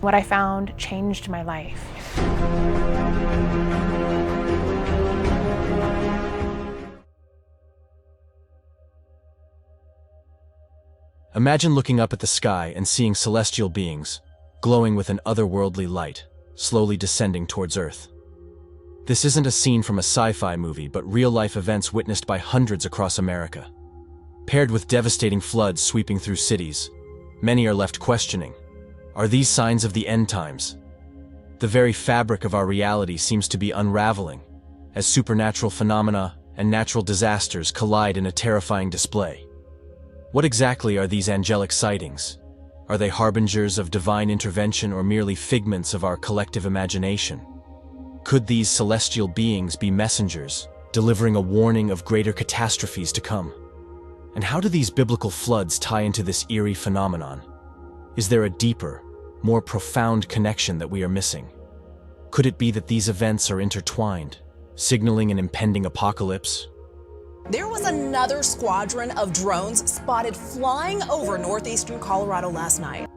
What I found changed my life. Imagine looking up at the sky and seeing celestial beings, glowing with an otherworldly light, slowly descending towards Earth. This isn't a scene from a sci-fi movie, but real-life events witnessed by hundreds across America. Paired with devastating floods sweeping through cities, many are left questioning, are these signs of the end times? The very fabric of our reality seems to be unraveling, as supernatural phenomena and natural disasters collide in a terrifying display. What exactly are these angelic sightings? Are they harbingers of divine intervention or merely figments of our collective imagination? Could these celestial beings be messengers, delivering a warning of greater catastrophes to come? And how do these biblical floods tie into this eerie phenomenon? Is there a deeper, more profound connection that we are missing? Could it be that these events are intertwined, signaling an impending apocalypse? There was another squadron of drones spotted flying over northeastern Colorado last night.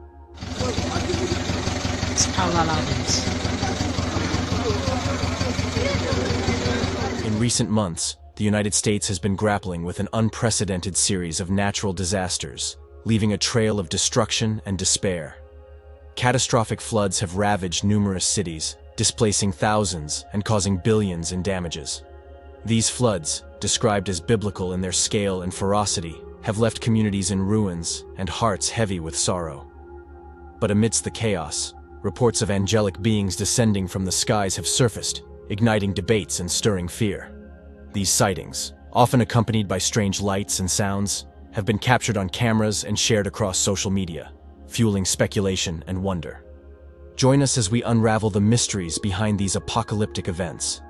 In recent months, the United States has been grappling with an unprecedented series of natural disasters, leaving a trail of destruction and despair. Catastrophic floods have ravaged numerous cities, displacing thousands and causing billions in damages. These floods, described as biblical in their scale and ferocity, have left communities in ruins and hearts heavy with sorrow. But amidst the chaos, reports of angelic beings descending from the skies have surfaced, igniting debates and stirring fear. These sightings, often accompanied by strange lights and sounds, have been captured on cameras and shared across social media, fueling speculation and wonder. Join us as we unravel the mysteries behind these apocalyptic events,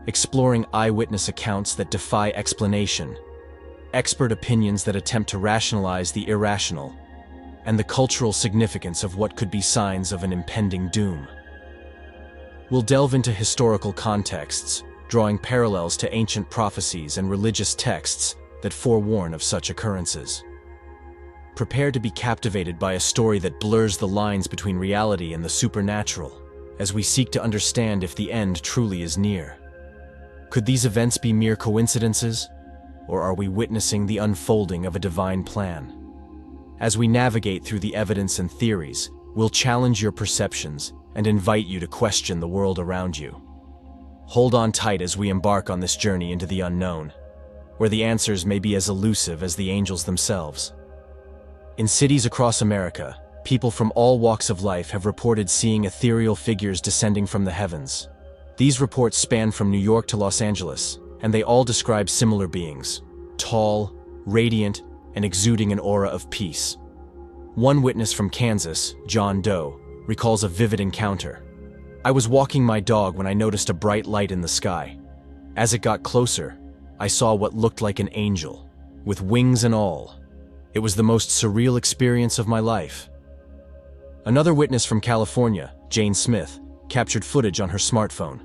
exploring eyewitness accounts that defy explanation, expert opinions that attempt to rationalize the irrational, and the cultural significance of what could be signs of an impending doom. We'll delve into historical contexts, drawing parallels to ancient prophecies and religious texts that forewarn of such occurrences. Prepare to be captivated by a story that blurs the lines between reality and the supernatural, as we seek to understand if the end truly is near. Could these events be mere coincidences, or are we witnessing the unfolding of a divine plan? As we navigate through the evidence and theories, we'll challenge your perceptions and invite you to question the world around you. Hold on tight as we embark on this journey into the unknown, where the answers may be as elusive as the angels themselves. In cities across America, people from all walks of life have reported seeing ethereal figures descending from the heavens. These reports span from New York to Los Angeles, and they all describe similar beings, tall, radiant, and exuding an aura of peace. One witness from Kansas, John Doe, recalls a vivid encounter. "I was walking my dog when I noticed a bright light in the sky. As it got closer, I saw what looked like an angel, with wings and all. It was the most surreal experience of my life." Another witness from California, Jane Smith, captured footage on her smartphone.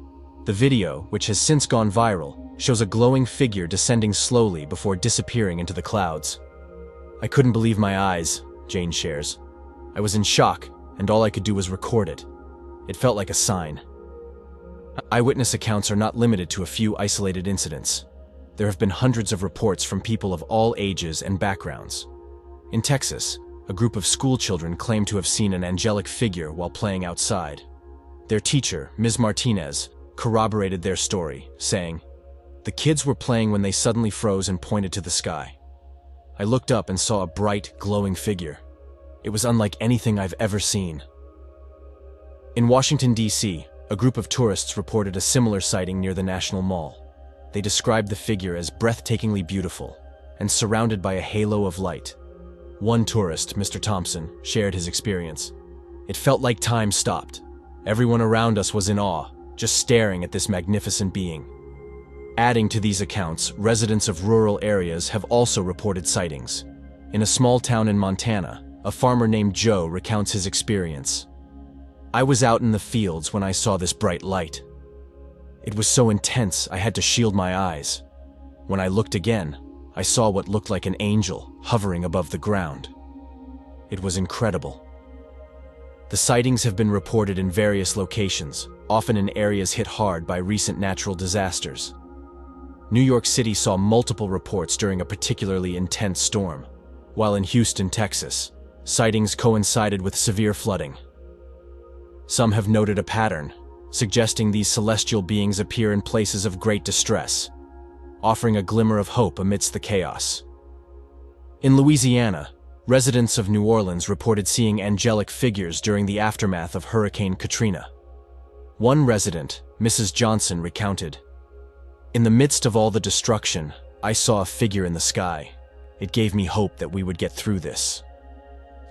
The video, which has since gone viral, shows a glowing figure descending slowly before disappearing into the clouds. "I couldn't believe my eyes," Jane shares. "I was in shock, and all I could do was record it. It felt like a sign." Eyewitness accounts are not limited to a few isolated incidents. There have been hundreds of reports from people of all ages and backgrounds. In Texas, a group of school children claimed to have seen an angelic figure while playing outside. Their teacher, Ms. Martinez, corroborated their story, saying, "The kids were playing when they suddenly froze and pointed to the sky. I looked up and saw a bright, glowing figure. It was unlike anything I've ever seen." In Washington, D.C., a group of tourists reported a similar sighting near the National Mall. They described the figure as breathtakingly beautiful and surrounded by a halo of light. One tourist, Mr. Thompson, shared his experience. "It felt like time stopped. Everyone around us was in awe, just staring at this magnificent being." Adding to these accounts, residents of rural areas have also reported sightings. In a small town in Montana, a farmer named Joe recounts his experience. "I was out in the fields when I saw this bright light. It was so intense I had to shield my eyes. When I looked again, I saw what looked like an angel hovering above the ground. It was incredible." The sightings have been reported in various locations, often in areas hit hard by recent natural disasters. New York City saw multiple reports during a particularly intense storm, while in Houston, Texas, sightings coincided with severe flooding. Some have noted a pattern, suggesting these celestial beings appear in places of great distress, offering a glimmer of hope amidst the chaos. In Louisiana, residents of New Orleans reported seeing angelic figures during the aftermath of Hurricane Katrina. One resident, Mrs. Johnson, recounted, "In the midst of all the destruction, I saw a figure in the sky. It gave me hope that we would get through this."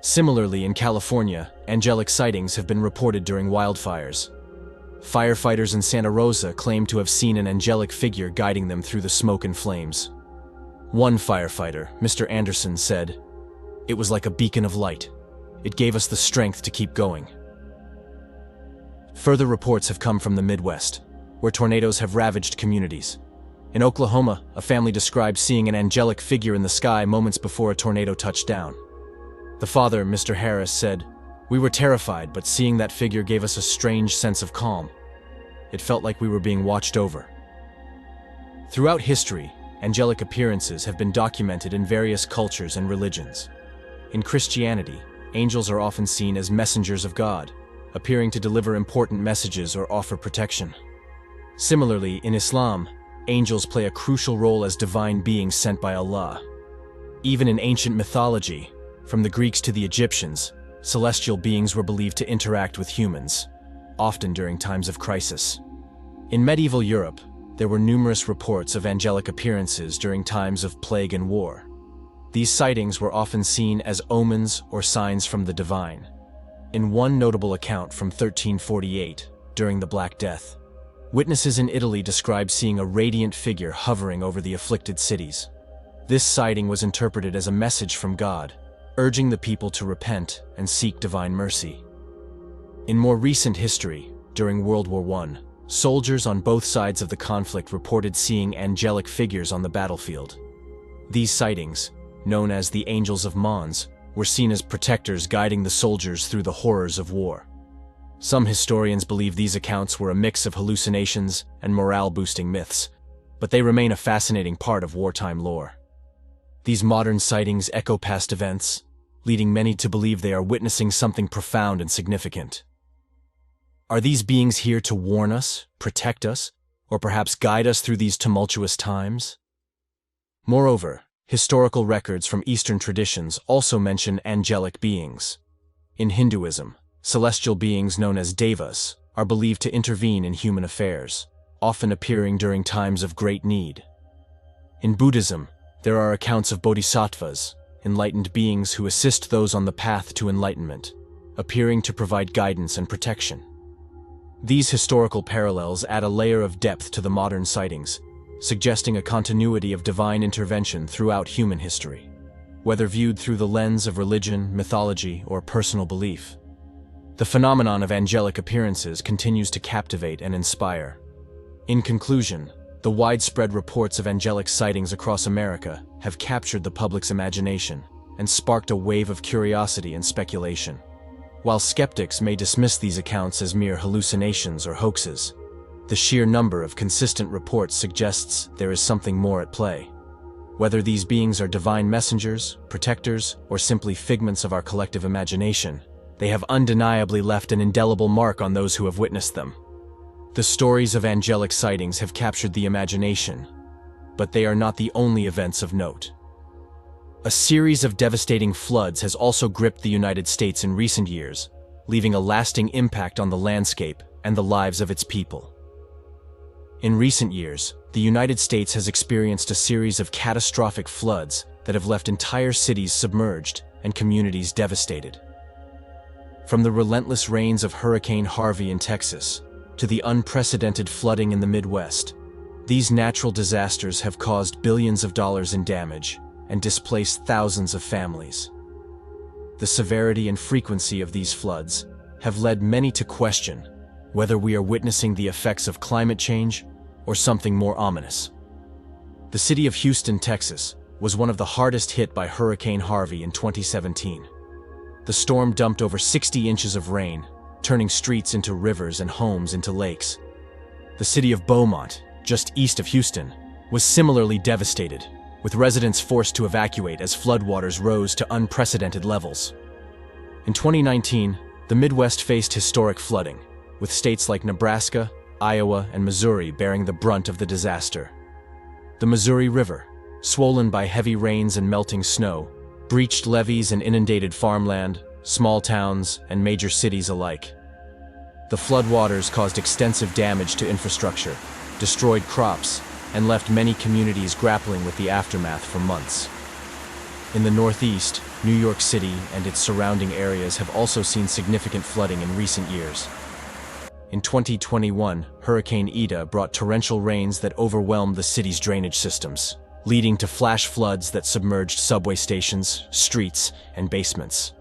Similarly, in California, angelic sightings have been reported during wildfires. Firefighters in Santa Rosa claim to have seen an angelic figure guiding them through the smoke and flames. One firefighter, Mr. Anderson, said, "It was like a beacon of light. It gave us the strength to keep going." Further reports have come from the Midwest, where tornadoes have ravaged communities. In Oklahoma, a family described seeing an angelic figure in the sky moments before a tornado touched down. The father, Mr. Harris, said, "We were terrified, but seeing that figure gave us a strange sense of calm. It felt like we were being watched over." Throughout history, angelic appearances have been documented in various cultures and religions. In Christianity, angels are often seen as messengers of God, appearing to deliver important messages or offer protection. Similarly, in Islam, angels play a crucial role as divine beings sent by Allah. Even in ancient mythology, from the Greeks to the Egyptians, celestial beings were believed to interact with humans, often during times of crisis. In medieval Europe, there were numerous reports of angelic appearances during times of plague and war. These sightings were often seen as omens or signs from the divine. In one notable account from 1348, during the Black Death, witnesses in Italy described seeing a radiant figure hovering over the afflicted cities. This sighting was interpreted as a message from God, urging the people to repent and seek divine mercy. In more recent history, during World War I, soldiers on both sides of the conflict reported seeing angelic figures on the battlefield. These sightings, known as the Angels of Mons, were seen as protectors guiding the soldiers through the horrors of war. Some historians believe these accounts were a mix of hallucinations and morale-boosting myths, but they remain a fascinating part of wartime lore. These modern sightings echo past events, leading many to believe they are witnessing something profound and significant. Are these beings here to warn us, protect us, or perhaps guide us through these tumultuous times? Moreover, historical records from Eastern traditions also mention angelic beings. In Hinduism, celestial beings known as devas are believed to intervene in human affairs, often appearing during times of great need. In Buddhism, there are accounts of bodhisattvas, enlightened beings who assist those on the path to enlightenment, appearing to provide guidance and protection. These historical parallels add a layer of depth to the modern sightings, suggesting a continuity of divine intervention throughout human history, whether viewed through the lens of religion, mythology, or personal belief. The phenomenon of angelic appearances continues to captivate and inspire. In conclusion, the widespread reports of angelic sightings across America have captured the public's imagination and sparked a wave of curiosity and speculation. While skeptics may dismiss these accounts as mere hallucinations or hoaxes, the sheer number of consistent reports suggests there is something more at play. Whether these beings are divine messengers, protectors, or simply figments of our collective imagination, they have undeniably left an indelible mark on those who have witnessed them. The stories of angelic sightings have captured the imagination, but they are not the only events of note. A series of devastating floods has also gripped the United States in recent years, leaving a lasting impact on the landscape and the lives of its people. In recent years, the United States has experienced a series of catastrophic floods that have left entire cities submerged and communities devastated. From the relentless rains of Hurricane Harvey in Texas to the unprecedented flooding in the Midwest, these natural disasters have caused billions of dollars in damage and displaced thousands of families. The severity and frequency of these floods have led many to question whether we are witnessing the effects of climate change or something more ominous. The city of Houston, Texas, was one of the hardest hit by Hurricane Harvey in 2017. The storm dumped over 60 inches of rain, turning streets into rivers and homes into lakes. The city of Beaumont, just east of Houston, was similarly devastated, with residents forced to evacuate as floodwaters rose to unprecedented levels. In 2019, the Midwest faced historic flooding, with states like Nebraska, Iowa, and Missouri bearing the brunt of the disaster. The Missouri River, swollen by heavy rains and melting snow, breached levees and inundated farmland, small towns, and major cities alike. The floodwaters caused extensive damage to infrastructure, destroyed crops, and left many communities grappling with the aftermath for months. In the Northeast, New York City and its surrounding areas have also seen significant flooding in recent years. In 2021, Hurricane Ida brought torrential rains that overwhelmed the city's drainage systems, leading to flash floods that submerged subway stations, streets, and basements.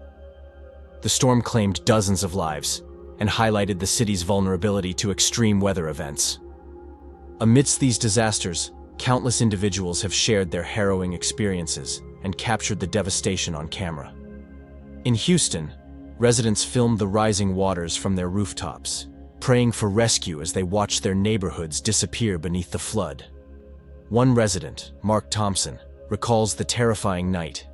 The storm claimed dozens of lives and highlighted the city's vulnerability to extreme weather events. Amidst these disasters, countless individuals have shared their harrowing experiences and captured the devastation on camera. In Houston, residents filmed the rising waters from their rooftops, praying for rescue as they watched their neighborhoods disappear beneath the flood. One resident, Mark Thompson, recalls the terrifying night.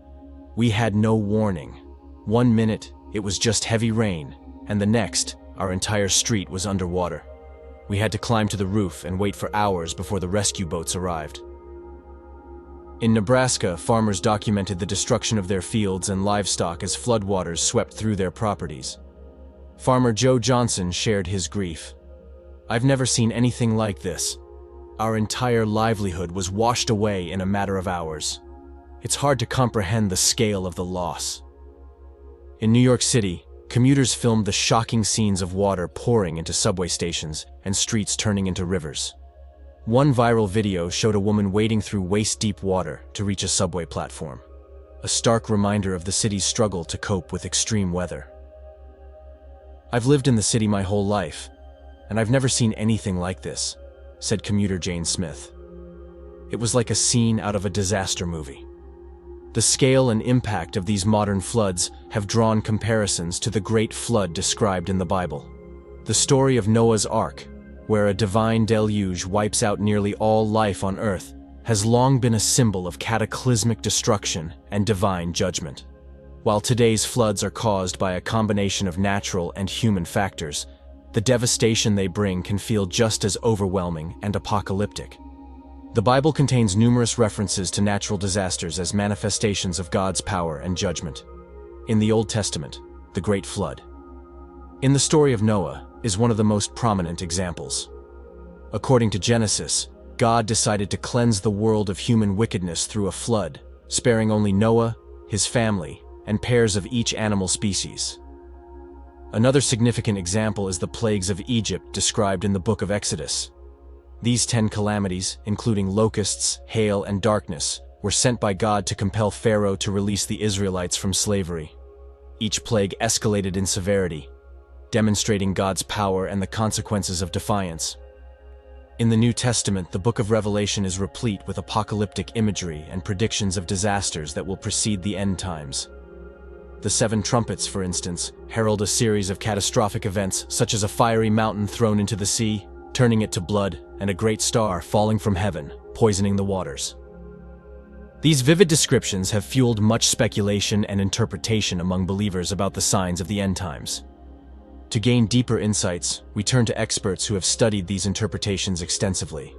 "We had no warning. 1 minute, it was just heavy rain, and the next, our entire street was underwater. We had to climb to the roof and wait for hours before the rescue boats arrived." In Nebraska, farmers documented the destruction of their fields and livestock as floodwaters swept through their properties. Farmer Joe Johnson shared his grief. "I've never seen anything like this. Our entire livelihood was washed away in a matter of hours. It's hard to comprehend the scale of the loss." In New York City, commuters filmed the shocking scenes of water pouring into subway stations and streets turning into rivers. One viral video showed a woman wading through waist-deep water to reach a subway platform, a stark reminder of the city's struggle to cope with extreme weather. "I've lived in the city my whole life, and I've never seen anything like this," said commuter Jane Smith. "It was like a scene out of a disaster movie." The scale and impact of these modern floods have drawn comparisons to the great flood described in the Bible. The story of Noah's Ark, where a divine deluge wipes out nearly all life on Earth, has long been a symbol of cataclysmic destruction and divine judgment. While today's floods are caused by a combination of natural and human factors, the devastation they bring can feel just as overwhelming and apocalyptic. The Bible contains numerous references to natural disasters as manifestations of God's power and judgment. In the Old Testament, the Great Flood, in the story of Noah, is one of the most prominent examples. According to Genesis, God decided to cleanse the world of human wickedness through a flood, sparing only Noah, his family, and pairs of each animal species. Another significant example is the plagues of Egypt described in the book of Exodus. These 10 calamities, including locusts, hail, and darkness, were sent by God to compel Pharaoh to release the Israelites from slavery. Each plague escalated in severity, demonstrating God's power and the consequences of defiance. In the New Testament, the book of Revelation is replete with apocalyptic imagery and predictions of disasters that will precede the end times. The 7 trumpets, for instance, herald a series of catastrophic events such as a fiery mountain thrown into the sea, turning it to blood, and a great star falling from heaven, poisoning the waters. These vivid descriptions have fueled much speculation and interpretation among believers about the signs of the end times. To gain deeper insights, we turn to experts who have studied these interpretations extensively.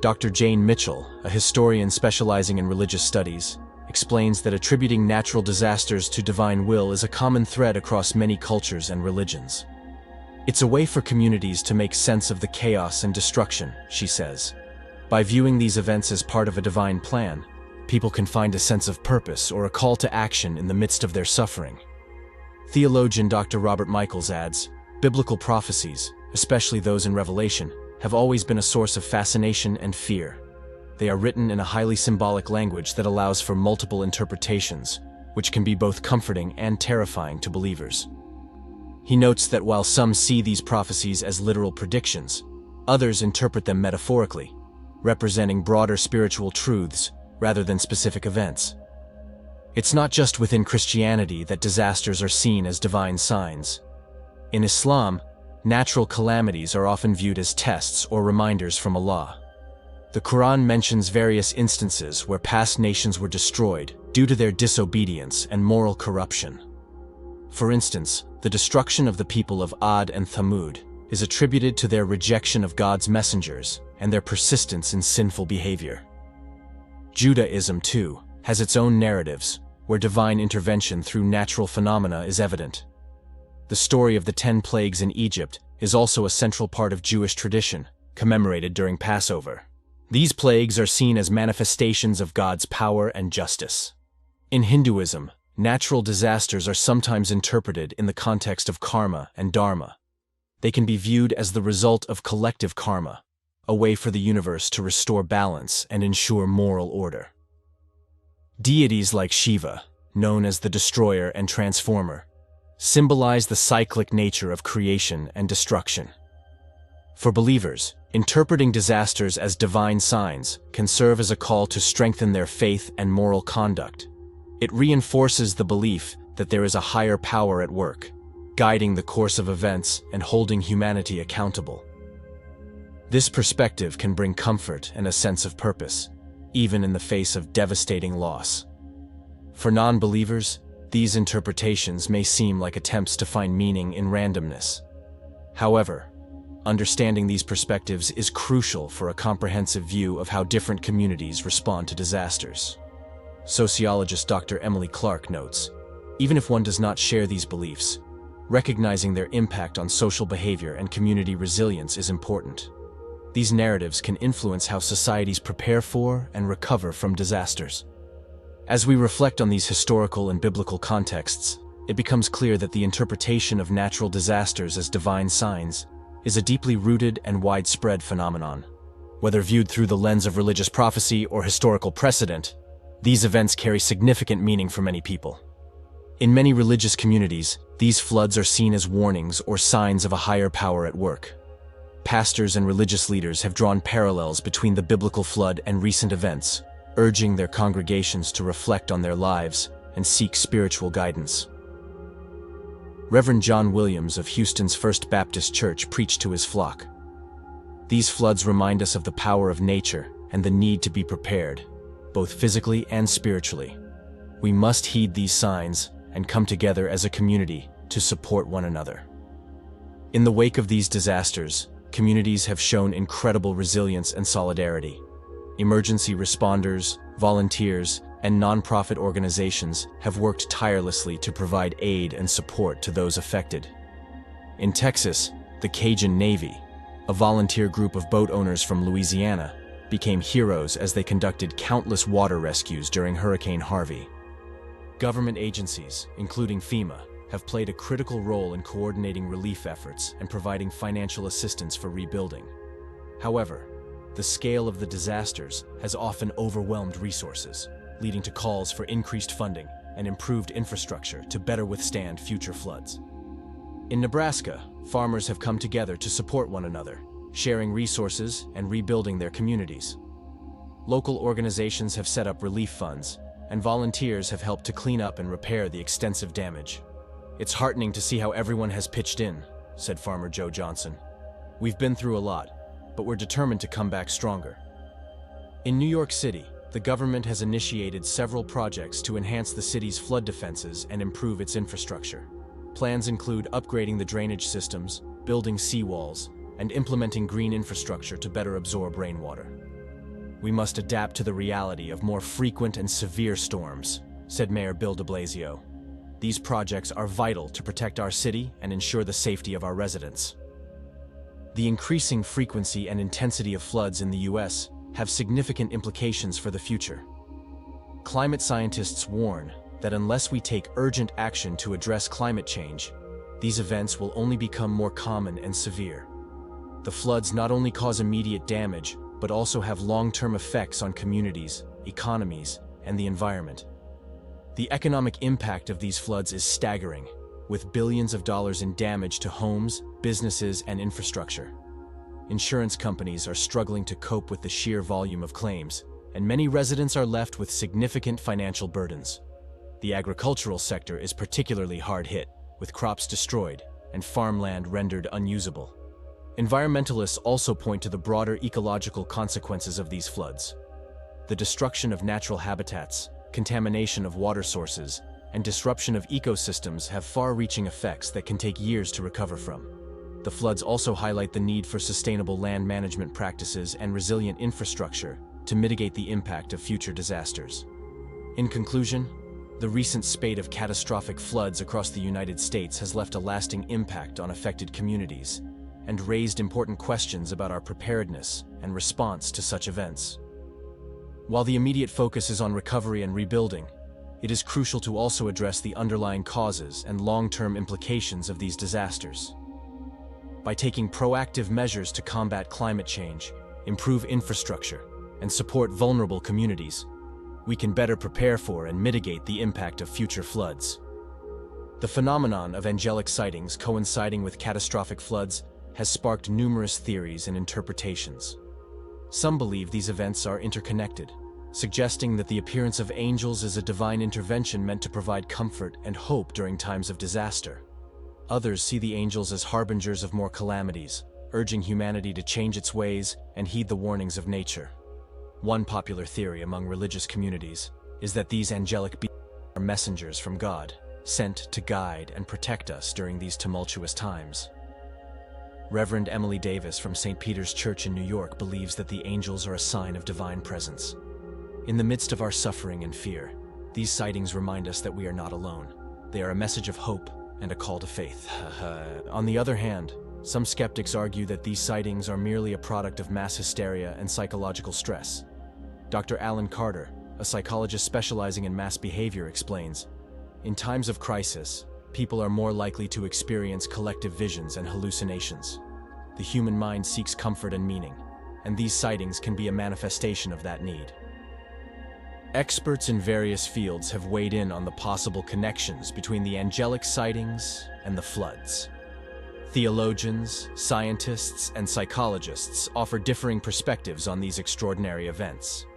Dr. Jane Mitchell, a historian specializing in religious studies, explains that attributing natural disasters to divine will is a common thread across many cultures and religions. "It's a way for communities to make sense of the chaos and destruction," she says. "By viewing these events as part of a divine plan, people can find a sense of purpose or a call to action in the midst of their suffering." Theologian Dr. Robert Michaels adds, "Biblical prophecies, especially those in Revelation, have always been a source of fascination and fear. They are written in a highly symbolic language that allows for multiple interpretations, which can be both comforting and terrifying to believers." He notes that while some see these prophecies as literal predictions, others interpret them metaphorically, representing broader spiritual truths rather than specific events. It's not just within Christianity that disasters are seen as divine signs. In Islam, natural calamities are often viewed as tests or reminders from Allah. The Quran mentions various instances where past nations were destroyed due to their disobedience and moral corruption. For instance, the destruction of the people of Ad and Thamud is attributed to their rejection of God's messengers and their persistence in sinful behavior. Judaism, too, has its own narratives, where divine intervention through natural phenomena is evident. The story of the 10 plagues in Egypt is also a central part of Jewish tradition, commemorated during Passover. These plagues are seen as manifestations of God's power and justice. In Hinduism, natural disasters are sometimes interpreted in the context of karma and dharma. They can be viewed as the result of collective karma, a way for the universe to restore balance and ensure moral order. Deities like Shiva, known as the Destroyer and Transformer, symbolize the cyclic nature of creation and destruction. For believers, interpreting disasters as divine signs can serve as a call to strengthen their faith and moral conduct. It reinforces the belief that there is a higher power at work, guiding the course of events and holding humanity accountable. This perspective can bring comfort and a sense of purpose, even in the face of devastating loss. For non-believers, these interpretations may seem like attempts to find meaning in randomness. However, understanding these perspectives is crucial for a comprehensive view of how different communities respond to disasters. Sociologist Dr. Emily Clark notes, even if one does not share these beliefs, recognizing their impact on social behavior and community resilience is important. These narratives can influence how societies prepare for and recover from disasters. As we reflect on these historical and biblical contexts, it becomes clear that the interpretation of natural disasters as divine signs is a deeply rooted and widespread phenomenon. Whether viewed through the lens of religious prophecy or historical precedent, these events carry significant meaning for many people. In many religious communities, these floods are seen as warnings or signs of a higher power at work. Pastors and religious leaders have drawn parallels between the biblical flood and recent events, urging their congregations to reflect on their lives and seek spiritual guidance. Reverend John Williams of Houston's First Baptist Church preached to his flock. These floods remind us of the power of nature and the need to be prepared, both physically and spiritually. We must heed these signs and come together as a community to support one another. In the wake of these disasters, communities have shown incredible resilience and solidarity. Emergency responders, volunteers, and nonprofit organizations have worked tirelessly to provide aid and support to those affected. In Texas, the Cajun Navy, a volunteer group of boat owners from Louisiana, became heroes as they conducted countless water rescues during Hurricane Harvey. Government agencies, including FEMA, have played a critical role in coordinating relief efforts and providing financial assistance for rebuilding. However, the scale of the disasters has often overwhelmed resources, leading to calls for increased funding and improved infrastructure to better withstand future floods. In Nebraska, farmers have come together to support one another, sharing resources and rebuilding their communities. Local organizations have set up relief funds, and volunteers have helped to clean up and repair the extensive damage. "It's heartening to see how everyone has pitched in," said Farmer Joe Johnson. "We've been through a lot, but we're determined to come back stronger." In New York City, the government has initiated several projects to enhance the city's flood defenses and improve its infrastructure. Plans include upgrading the drainage systems, building seawalls, and implementing green infrastructure to better absorb rainwater. "We must adapt to the reality of more frequent and severe storms," said Mayor Bill de Blasio. "These projects are vital to protect our city and ensure the safety of our residents." The increasing frequency and intensity of floods in the U.S. have significant implications for the future. Climate scientists warn that unless we take urgent action to address climate change, these events will only become more common and severe. The floods not only cause immediate damage, but also have long-term effects on communities, economies, and the environment. The economic impact of these floods is staggering, with billions of dollars in damage to homes, businesses, and infrastructure. Insurance companies are struggling to cope with the sheer volume of claims, and many residents are left with significant financial burdens. The agricultural sector is particularly hard hit, with crops destroyed and farmland rendered unusable. Environmentalists also point to the broader ecological consequences of these floods. The destruction of natural habitats, contamination of water sources, and disruption of ecosystems have far-reaching effects that can take years to recover from. The floods also highlight the need for sustainable land management practices and resilient infrastructure to mitigate the impact of future disasters. In conclusion, the recent spate of catastrophic floods across the United States has left a lasting impact on affected communities and raised important questions about our preparedness and response to such events. While the immediate focus is on recovery and rebuilding, it is crucial to also address the underlying causes and long-term implications of these disasters. By taking proactive measures to combat climate change, improve infrastructure, and support vulnerable communities, we can better prepare for and mitigate the impact of future floods. The phenomenon of angelic sightings coinciding with catastrophic floods has sparked numerous theories and interpretations. Some believe these events are interconnected, suggesting that the appearance of angels is a divine intervention meant to provide comfort and hope during times of disaster. Others see the angels as harbingers of more calamities, urging humanity to change its ways and heed the warnings of nature. One popular theory among religious communities is that these angelic beings are messengers from God, sent to guide and protect us during these tumultuous times. Reverend Emily Davis from St. Peter's Church in New York believes that the angels are a sign of divine presence. In the midst of our suffering and fear, these sightings remind us that we are not alone. They are a message of hope and a call to faith. On the other hand, some skeptics argue that these sightings are merely a product of mass hysteria and psychological stress. Dr. Alan Carter, a psychologist specializing in mass behavior, explains, "In times of crisis, people are more likely to experience collective visions and hallucinations. The human mind seeks comfort and meaning, and these sightings can be a manifestation of that need." Experts in various fields have weighed in on the possible connections between the angelic sightings and the floods. Theologians, scientists, and psychologists offer differing perspectives on these extraordinary events.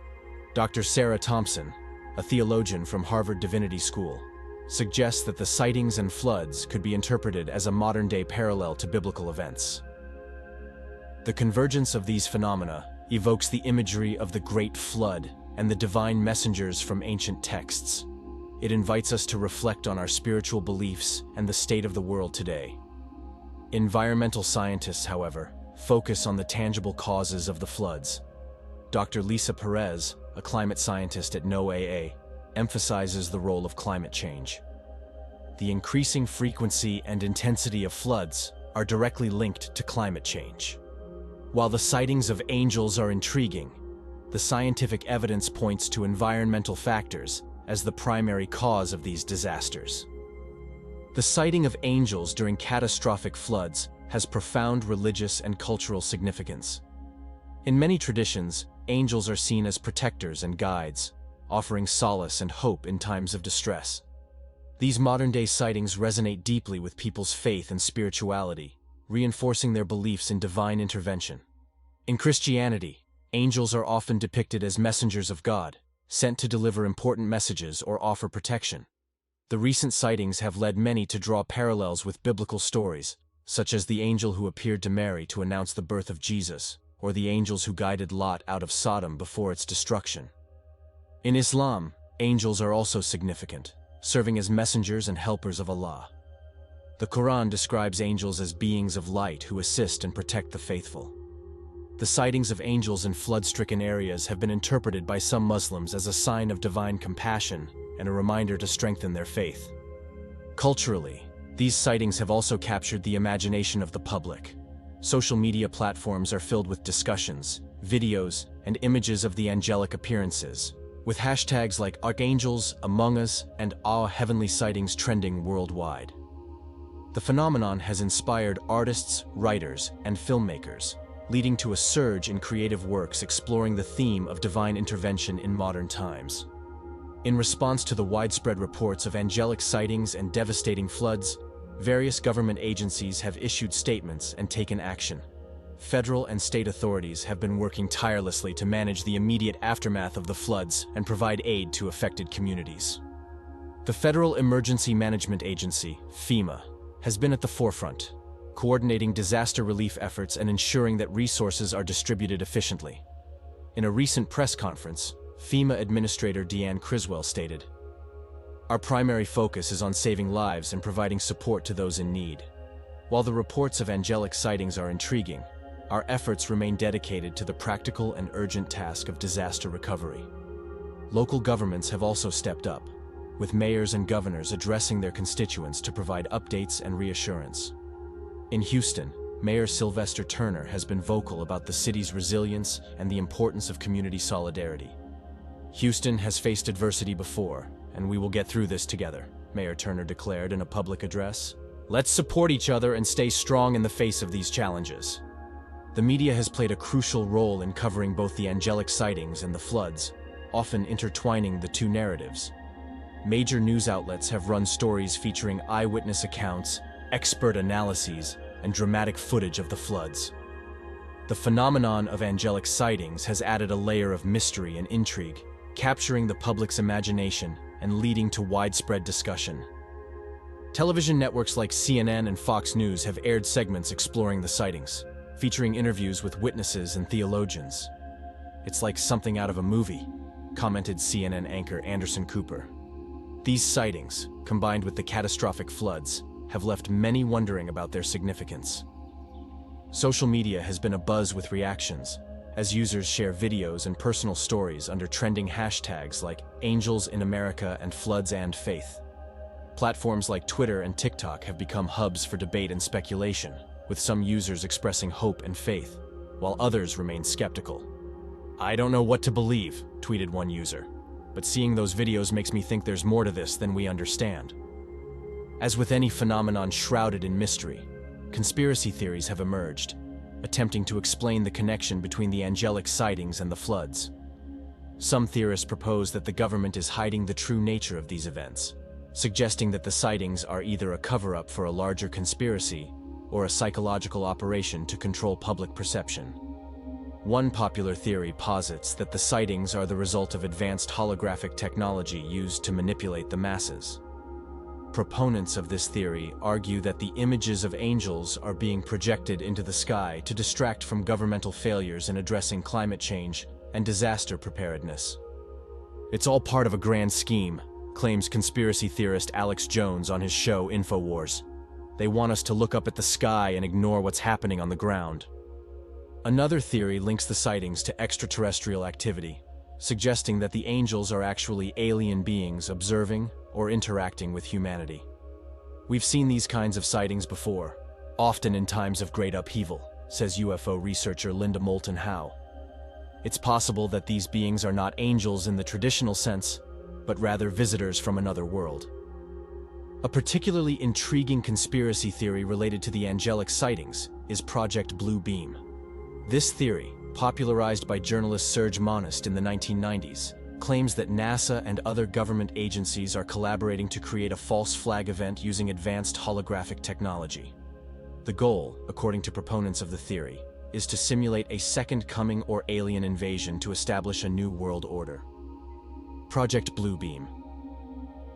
Dr. Sarah Thompson, a theologian from Harvard Divinity School, suggests that the sightings and floods could be interpreted as a modern-day parallel to biblical events. The convergence of these phenomena evokes the imagery of the Great Flood and the divine messengers from ancient texts. It invites us to reflect on our spiritual beliefs and the state of the world today. Environmental scientists, however, focus on the tangible causes of the floods. Dr. Lisa Perez, a climate scientist at NOAA, emphasizes the role of climate change. The increasing frequency and intensity of floods are directly linked to climate change. While the sightings of angels are intriguing, the scientific evidence points to environmental factors as the primary cause of these disasters. The sighting of angels during catastrophic floods has profound religious and cultural significance. In many traditions, angels are seen as protectors and guides, offering solace and hope in times of distress. These modern-day sightings resonate deeply with people's faith and spirituality, reinforcing their beliefs in divine intervention. In Christianity, angels are often depicted as messengers of God, sent to deliver important messages or offer protection. The recent sightings have led many to draw parallels with biblical stories, such as the angel who appeared to Mary to announce the birth of Jesus, or the angels who guided Lot out of Sodom before its destruction. In Islam, angels are also significant, serving as messengers and helpers of Allah. The Quran describes angels as beings of light who assist and protect the faithful. The sightings of angels in flood-stricken areas have been interpreted by some Muslims as a sign of divine compassion and a reminder to strengthen their faith. Culturally, these sightings have also captured the imagination of the public. Social media platforms are filled with discussions, videos, and images of the angelic appearances, with hashtags like Archangels, Among Us, and Our Heavenly Sightings trending worldwide. The phenomenon has inspired artists, writers, and filmmakers, leading to a surge in creative works exploring the theme of divine intervention in modern times. In response to the widespread reports of angelic sightings and devastating floods, various government agencies have issued statements and taken action. Federal and state authorities have been working tirelessly to manage the immediate aftermath of the floods and provide aid to affected communities. The Federal Emergency Management Agency, FEMA, has been at the forefront, coordinating disaster relief efforts and ensuring that resources are distributed efficiently. In a recent press conference, FEMA Administrator Deanne Criswell stated, "Our primary focus is on saving lives and providing support to those in need. While the reports of angelic sightings are intriguing, our efforts remain dedicated to the practical and urgent task of disaster recovery." Local governments have also stepped up, with mayors and governors addressing their constituents to provide updates and reassurance. In Houston, Mayor Sylvester Turner has been vocal about the city's resilience and the importance of community solidarity. "Houston has faced adversity before, and we will get through this together," Mayor Turner declared in a public address. "Let's support each other and stay strong in the face of these challenges." The media has played a crucial role in covering both the angelic sightings and the floods, often intertwining the two narratives. Major news outlets have run stories featuring eyewitness accounts, expert analyses, and dramatic footage of the floods. The phenomenon of angelic sightings has added a layer of mystery and intrigue, capturing the public's imagination and leading to widespread discussion. Television networks like CNN and Fox News have aired segments exploring the sightings, featuring interviews with witnesses and theologians. "It's like something out of a movie," commented CNN anchor Anderson Cooper. These sightings, combined with the catastrophic floods, have left many wondering about their significance. Social media has been abuzz with reactions, as users share videos and personal stories under trending hashtags like Angels in America and Floods and Faith. Platforms like Twitter and TikTok have become hubs for debate and speculation, with some users expressing hope and faith, while others remain skeptical. "I don't know what to believe," tweeted one user, "but seeing those videos makes me think there's more to this than we understand." As with any phenomenon shrouded in mystery, conspiracy theories have emerged, attempting to explain the connection between the angelic sightings and the floods. Some theorists propose that the government is hiding the true nature of these events, suggesting that the sightings are either a cover-up for a larger conspiracy or a psychological operation to control public perception. One popular theory posits that the sightings are the result of advanced holographic technology used to manipulate the masses. Proponents of this theory argue that the images of angels are being projected into the sky to distract from governmental failures in addressing climate change and disaster preparedness. "It's all part of a grand scheme," claims conspiracy theorist Alex Jones on his show InfoWars. "They want us to look up at the sky and ignore what's happening on the ground." Another theory links the sightings to extraterrestrial activity, suggesting that the angels are actually alien beings observing or interacting with humanity. "We've seen these kinds of sightings before, often in times of great upheaval," says UFO researcher Linda Moulton Howe. "It's possible that these beings are not angels in the traditional sense, but rather visitors from another world." A particularly intriguing conspiracy theory related to the angelic sightings is Project Blue Beam. This theory, popularized by journalist Serge Monast in the 1990s, claims that NASA and other government agencies are collaborating to create a false flag event using advanced holographic technology. The goal, according to proponents of the theory, is to simulate a second coming or alien invasion to establish a new world order. Project Blue Beam.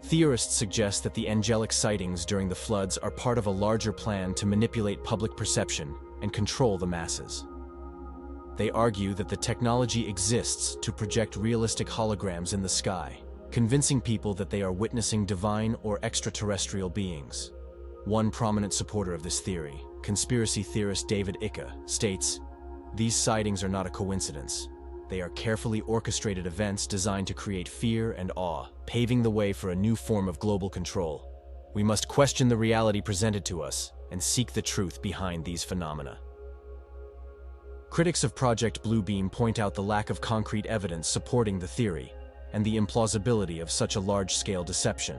Theorists suggest that the angelic sightings during the floods are part of a larger plan to manipulate public perception and control the masses. They argue that the technology exists to project realistic holograms in the sky, convincing people that they are witnessing divine or extraterrestrial beings. One prominent supporter of this theory, conspiracy theorist David Icke, states, "These sightings are not a coincidence. They are carefully orchestrated events designed to create fear and awe, paving the way for a new form of global control. We must question the reality presented to us and seek the truth behind these phenomena." Critics of Project Blue Beam point out the lack of concrete evidence supporting the theory and the implausibility of such a large-scale deception.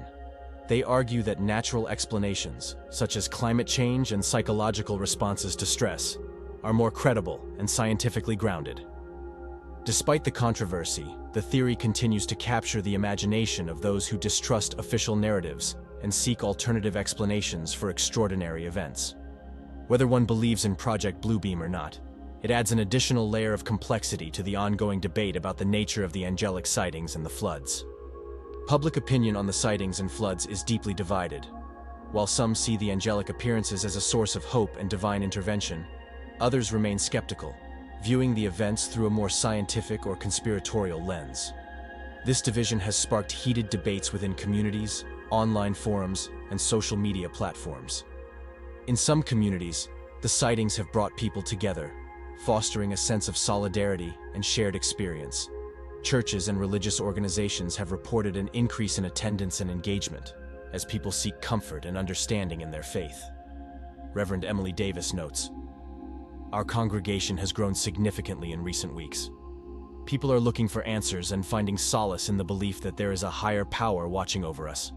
They argue that natural explanations, such as climate change and psychological responses to stress, are more credible and scientifically grounded. Despite the controversy, the theory continues to capture the imagination of those who distrust official narratives and seek alternative explanations for extraordinary events. Whether one believes in Project Blue Beam or not, it adds an additional layer of complexity to the ongoing debate about the nature of the angelic sightings and the floods. Public opinion on the sightings and floods is deeply divided. While some see the angelic appearances as a source of hope and divine intervention, others remain skeptical, viewing the events through a more scientific or conspiratorial lens. This division has sparked heated debates within communities, online forums, and social media platforms. In some communities, the sightings have brought people together, fostering a sense of solidarity and shared experience. Churches and religious organizations have reported an increase in attendance and engagement as people seek comfort and understanding in their faith. Reverend Emily Davis notes, "Our congregation has grown significantly in recent weeks. People are looking for answers and finding solace in the belief that there is a higher power watching over us."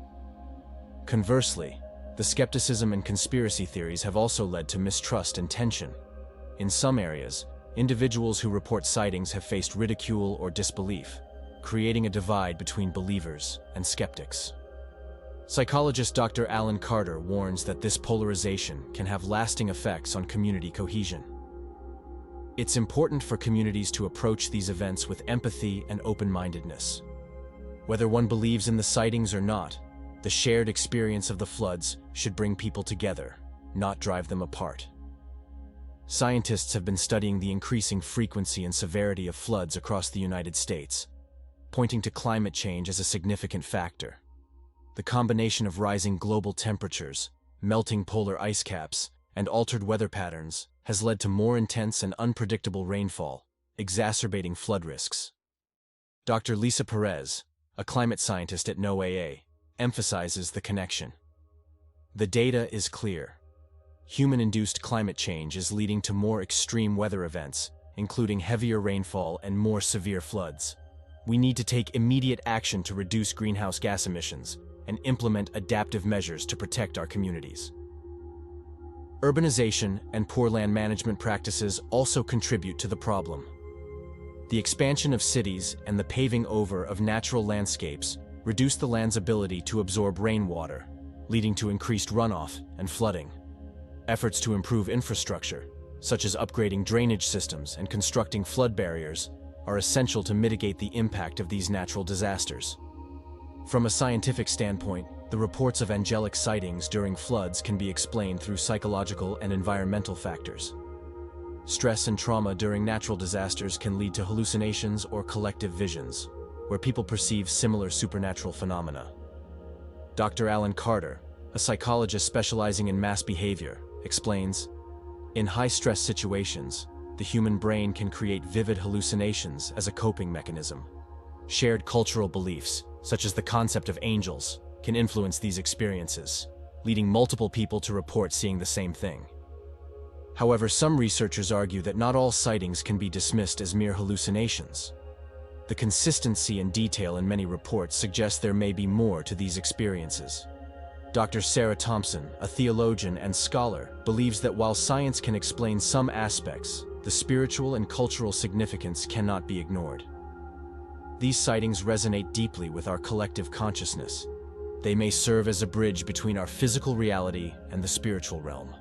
Conversely, the skepticism and conspiracy theories have also led to mistrust and tension. In some areas, individuals who report sightings have faced ridicule or disbelief, creating a divide between believers and skeptics. Psychologist Dr. Alan Carter warns that this polarization can have lasting effects on community cohesion. It's important for communities to approach these events with empathy and open-mindedness. Whether one believes in the sightings or not, the shared experience of the floods should bring people together, not drive them apart. Scientists have been studying the increasing frequency and severity of floods across the United States, pointing to climate change as a significant factor. The combination of rising global temperatures, melting polar ice caps, and altered weather patterns has led to more intense and unpredictable rainfall, exacerbating flood risks. Dr. Lisa Perez, a climate scientist at NOAA, emphasizes the connection. The data is clear. Human-induced climate change is leading to more extreme weather events, including heavier rainfall and more severe floods. We need to take immediate action to reduce greenhouse gas emissions and implement adaptive measures to protect our communities. Urbanization and poor land management practices also contribute to the problem. The expansion of cities and the paving over of natural landscapes reduce the land's ability to absorb rainwater, leading to increased runoff and flooding. Efforts to improve infrastructure, such as upgrading drainage systems and constructing flood barriers, are essential to mitigate the impact of these natural disasters. From a scientific standpoint, the reports of angelic sightings during floods can be explained through psychological and environmental factors. Stress and trauma during natural disasters can lead to hallucinations or collective visions, where people perceive similar supernatural phenomena. Dr. Alan Carter, a psychologist specializing in mass behavior, explains, "In high-stress situations, the human brain can create vivid hallucinations as a coping mechanism. Shared cultural beliefs, such as the concept of angels, can influence these experiences, leading multiple people to report seeing the same thing." However, some researchers argue that not all sightings can be dismissed as mere hallucinations. The consistency and detail in many reports suggest there may be more to these experiences. Dr. Sarah Thompson, a theologian and scholar, believes that while science can explain some aspects, the spiritual and cultural significance cannot be ignored. These sightings resonate deeply with our collective consciousness. They may serve as a bridge between our physical reality and the spiritual realm.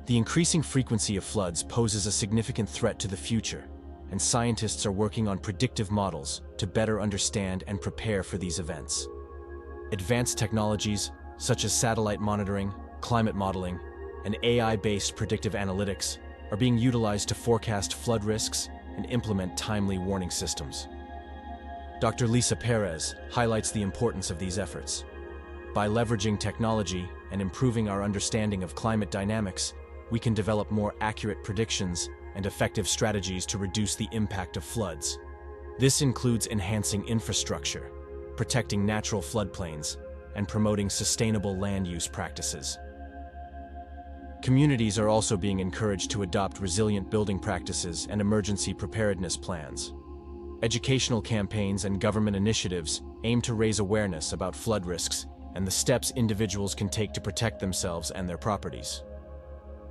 The increasing frequency of floods poses a significant threat to the future, and scientists are working on predictive models to better understand and prepare for these events. Advanced technologies, such as satellite monitoring, climate modeling, and AI-based predictive analytics, are being utilized to forecast flood risks and implement timely warning systems. Dr. Lisa Perez highlights the importance of these efforts. By leveraging technology and improving our understanding of climate dynamics, we can develop more accurate predictions and effective strategies to reduce the impact of floods. This includes enhancing infrastructure, protecting natural floodplains, and promoting sustainable land use practices. Communities are also being encouraged to adopt resilient building practices and emergency preparedness plans. Educational campaigns and government initiatives aim to raise awareness about flood risks and the steps individuals can take to protect themselves and their properties.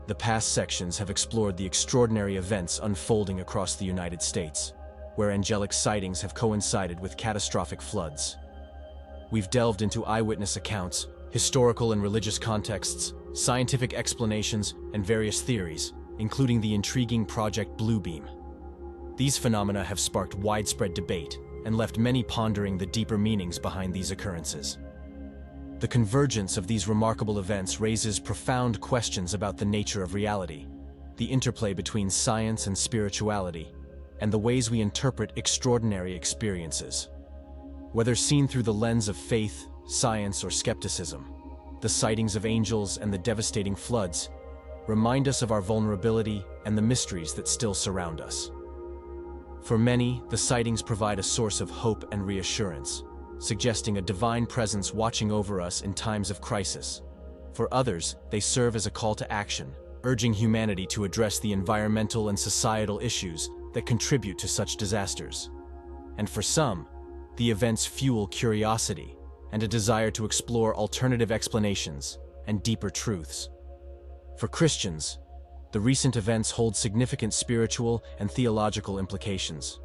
The past sections have explored the extraordinary events unfolding across the United States, where angelic sightings have coincided with catastrophic floods. We've delved into eyewitness accounts, historical and religious contexts, scientific explanations, and various theories, including the intriguing Project Bluebeam. These phenomena have sparked widespread debate and left many pondering the deeper meanings behind these occurrences. The convergence of these remarkable events raises profound questions about the nature of reality, the interplay between science and spirituality, and the ways we interpret extraordinary experiences. Whether seen through the lens of faith, science, or skepticism, the sightings of angels and the devastating floods remind us of our vulnerability and the mysteries that still surround us. For many, the sightings provide a source of hope and reassurance, suggesting a divine presence watching over us in times of crisis. For others, they serve as a call to action, urging humanity to address the environmental and societal issues that contribute to such disasters. And for some, the events fuel curiosity and a desire to explore alternative explanations and deeper truths. For Christians, the recent events hold significant spiritual and theological implications.